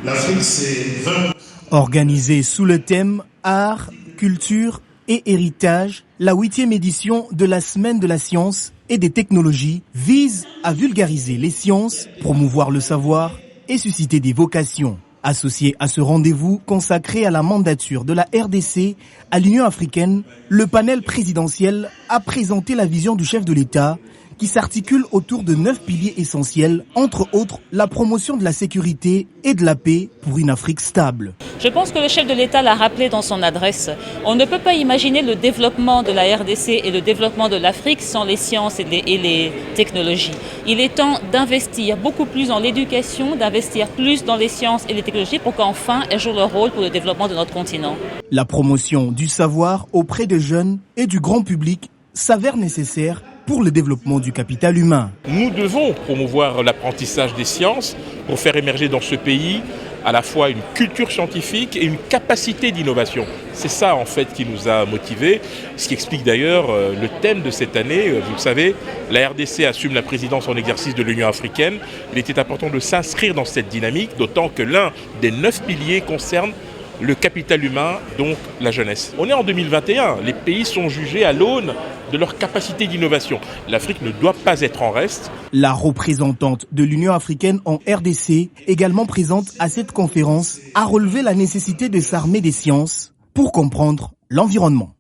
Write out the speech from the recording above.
L'Afrique, c'est 20... Organisée sous le thème Art, Culture et Héritage, la 8e édition de la Semaine de la Science et des Technologies vise à vulgariser les sciences, promouvoir le savoir et susciter des vocations. Associé à ce rendez-vous consacré à la mandature de la RDC à l'Union africaine, le panel présidentiel a présenté la vision du chef de l'État qui s'articule autour de 9 piliers essentiels, entre autres la promotion de la sécurité et de la paix pour une Afrique stable. Je pense que le chef de l'État l'a rappelé dans son adresse. On ne peut pas imaginer le développement de la RDC et le développement de l'Afrique sans les sciences et les technologies. Il est temps d'investir beaucoup plus dans l'éducation, d'investir plus dans les sciences et les technologies pour qu'enfin elles jouent leur rôle pour le développement de notre continent. La promotion du savoir auprès des jeunes et du grand public s'avère nécessaire pour le développement du capital humain. Nous devons promouvoir l'apprentissage des sciences pour faire émerger dans ce pays à la fois une culture scientifique et une capacité d'innovation. C'est ça en fait qui nous a motivés, ce qui explique d'ailleurs le thème de cette année. Vous le savez, la RDC assume la présidence en exercice de l'Union africaine. Il était important de s'inscrire dans cette dynamique, d'autant que l'un des 9 piliers concerne le capital humain, donc la jeunesse. On est en 2021, les pays sont jugés à l'aune de leur capacité d'innovation. L'Afrique ne doit pas être en reste. La représentante de l'Union africaine en RDC, également présente à cette conférence, a relevé la nécessité de s'armer des sciences pour comprendre l'environnement.